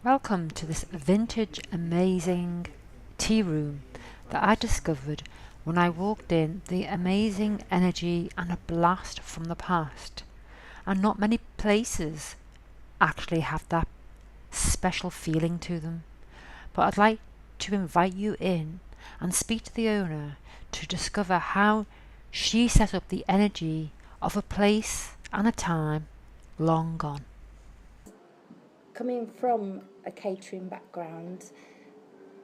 Welcome to this vintage amazing tea room that I discovered when I walked in. The amazing energy and a blast from the past, and not many places actually have that special feeling to them. But I'd like to invite you in and speak to the owner to discover how she set up the energy of a place and a time long gone. Coming from a catering background,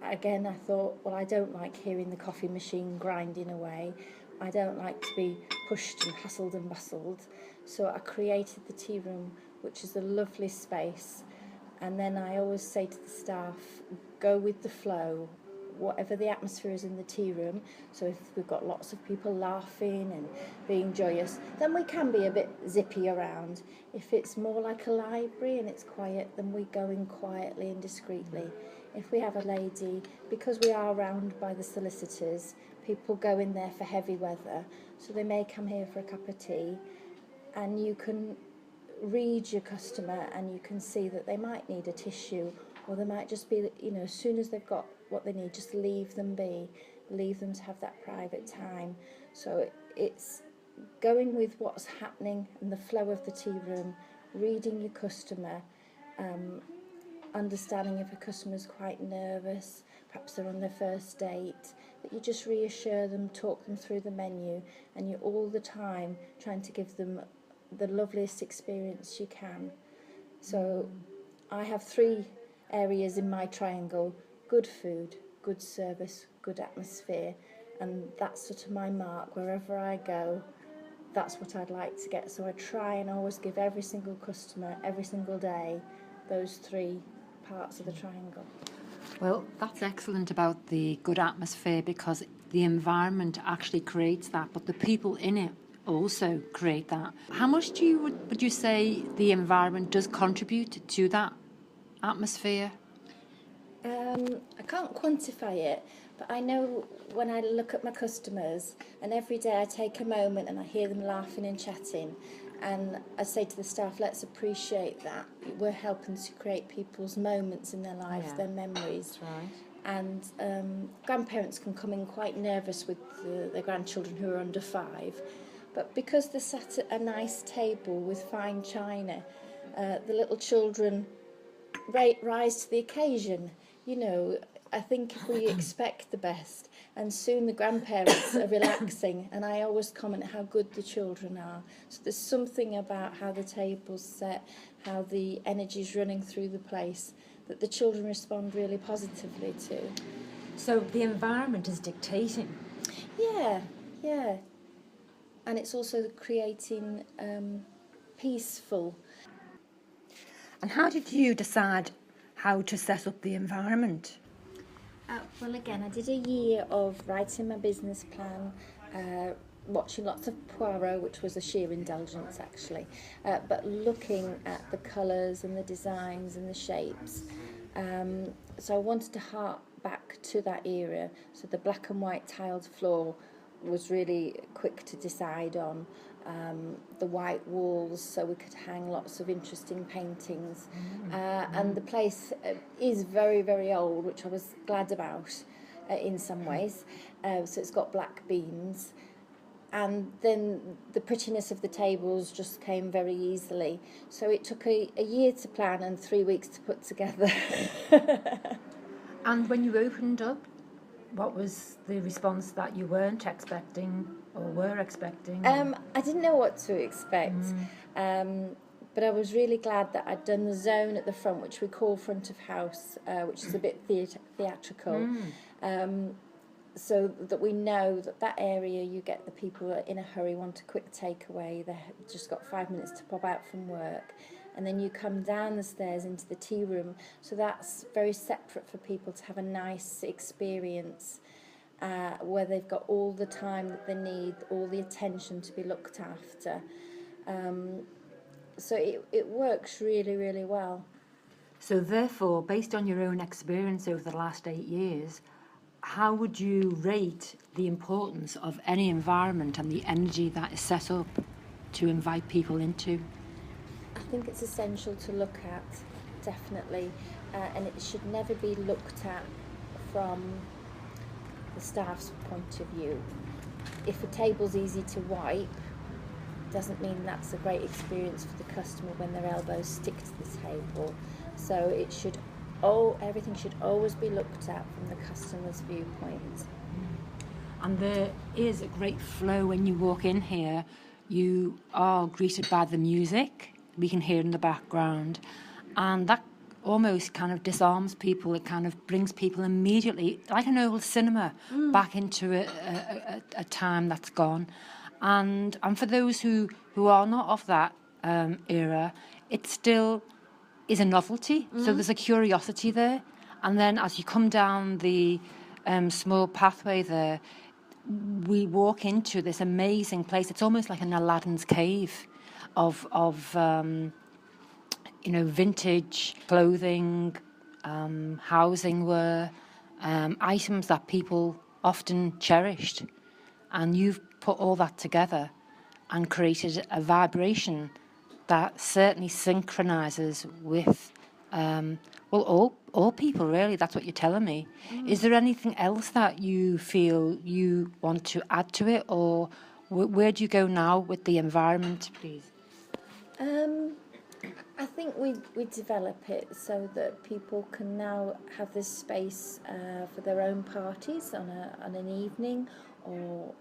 again, I thought, well, I don't like hearing the coffee machine grinding away. I don't like to be pushed and hustled and bustled. So I created the tea room, which is a lovely space. And then I always say to the staff, go with the flow, whatever the atmosphere is in the tea room. So if we've got lots of people laughing and being joyous, then we can be a bit zippy around. If it's more like a library and it's quiet, then we go in quietly and discreetly. If we have a lady, because we are around by the solicitors, people go in there for heavy weather, so they may come here for a cup of tea, and you can read your customer and you can see that they might need a tissue, or they might just be, as soon as they've got what they need, just leave them be, leave them to have that private time. So it's going with what's happening and the flow of the tea room, reading your customer, understanding if a customer's quite nervous, perhaps they're on their first date, that you just reassure them, talk them through the menu, and you're all the time trying to give them the loveliest experience you can. So I have 3 areas in my triangle: good food, good service, good atmosphere, and that's sort of my mark. Wherever I go, that's what I'd like to get. So I try and always give every single customer, every single day, those 3 parts of the triangle. Well, that's excellent about the good atmosphere, because the environment actually creates that, but the people in it also create that. How much would you say the environment does contribute to that atmosphere? I can't quantify it, but I know when I look at my customers, and every day I take a moment and I hear them laughing and chatting, and I say to the staff, let's appreciate that. We're helping to create people's moments in their life, their memories. That's right. And grandparents can come in quite nervous with their grandchildren who are under 5, but because they're sat at a nice table with fine china, the little children rise to the occasion. I think if we expect the best, and soon the grandparents are relaxing, and I always comment how good the children are. So there's something about how the table's set, how the energy's running through the place, that the children respond really positively to. So the environment is dictating. Yeah. And it's also creating peaceful. And how did you decide how to set up the environment? Well, again, I did a year of writing my business plan, watching lots of Poirot, which was a sheer indulgence actually, but looking at the colours and the designs and the shapes. So I wanted to hark back to that era. So the black and white tiled floor was really quick to decide on. The white walls, so we could hang lots of interesting paintings. And the place is very, very old, which I was glad about in some ways. So it's got black beams. And then the prettiness of the tables just came very easily. So it took a year to plan and 3 weeks to put together. And when you opened up, what was the response that you weren't expecting or were expecting? I didn't know what to expect, but I was really glad that I'd done the zone at the front, which we call front of house, which is a bit theatrical, so that we know that area you get the people who are in a hurry, want a quick takeaway, they've just got 5 minutes to pop out from work, and then you come down the stairs into the tea room, so that's very separate for people to have a nice experience, where they've got all the time that they need, all the attention to be looked after. So it works really, really well. So therefore, based on your own experience over the last 8 years, how would you rate the importance of any environment and the energy that is set up to invite people into? I think it's essential to look at, definitely. and it should never be looked at from the staff's point of view. If a table's easy to wipe, doesn't mean that's a great experience for the customer when their elbows stick to the table. So it should everything should always be looked at from the customer's viewpoint. And there is a great flow when you walk in here. You are greeted by the music we can hear in the background, and that almost kind of disarms people. It kind of brings people immediately, like an old cinema, back into a time that's gone. And for those who are not of that era, it still is a novelty. So there's a curiosity there. And then as you come down the small pathway there, we walk into this amazing place. It's almost like an Aladdin's cave of vintage clothing, housing ware, items that people often cherished. And you've put all that together and created a vibration that certainly synchronizes with, all people, really. That's what you're telling me. Is there anything else that you feel you want to add to it, or where do you go now with the environment, please? I think we develop it so that people can now have this space for their own parties on an evening or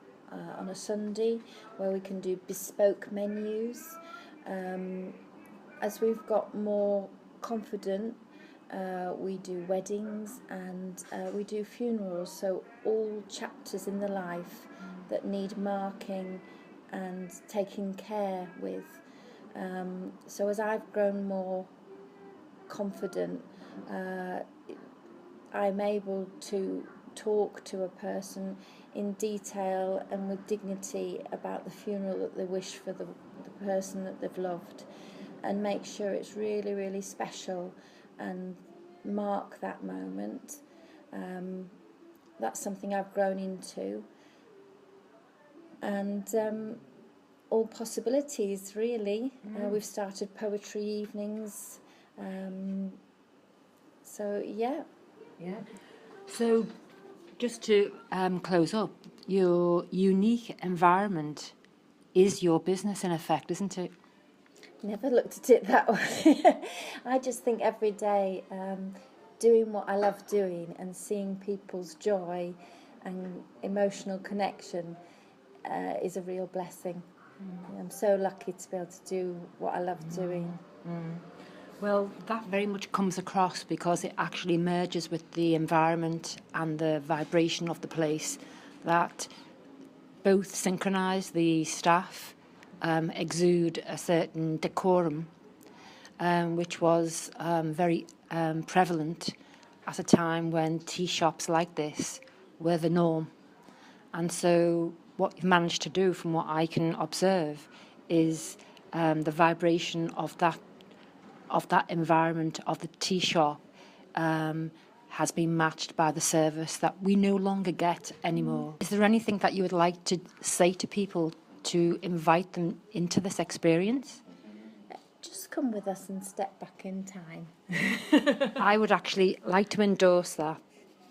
on a Sunday, where we can do bespoke menus. As we've got more confident, we do weddings and we do funerals, so all chapters in the life that need marking and taking care with. So as I've grown more confident, I'm able to talk to a person in detail and with dignity about the funeral that they wish for the person that they've loved, and make sure it's really, really special and mark that moment. That's something I've grown into. And all possibilities, really. We've started poetry evenings. So, yeah. Yeah. So, just to close up, your unique environment is your business, in effect, isn't it? Never looked at it that way. I just think every day doing what I love doing and seeing people's joy and emotional connection is a real blessing. I'm so lucky to be able to do what I love doing. Well, that very much comes across because it actually merges with the environment and the vibration of the place, that both synchronise the staff, exude a certain decorum, which was very prevalent at a time when tea shops like this were the norm. And so what you've managed to do, from what I can observe, is the vibration of that environment of the tea shop has been matched by the service that we no longer get anymore. Is there anything that you would like to say to people to invite them into this experience? Just come with us and step back in time. I would actually like to endorse that.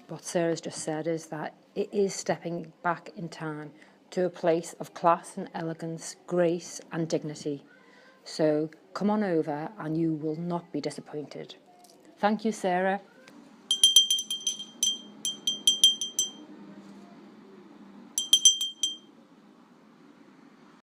What Sarah's just said is that it is stepping back in time to a place of class and elegance, grace and dignity. So come on over and you will not be disappointed. Thank you, Sarah.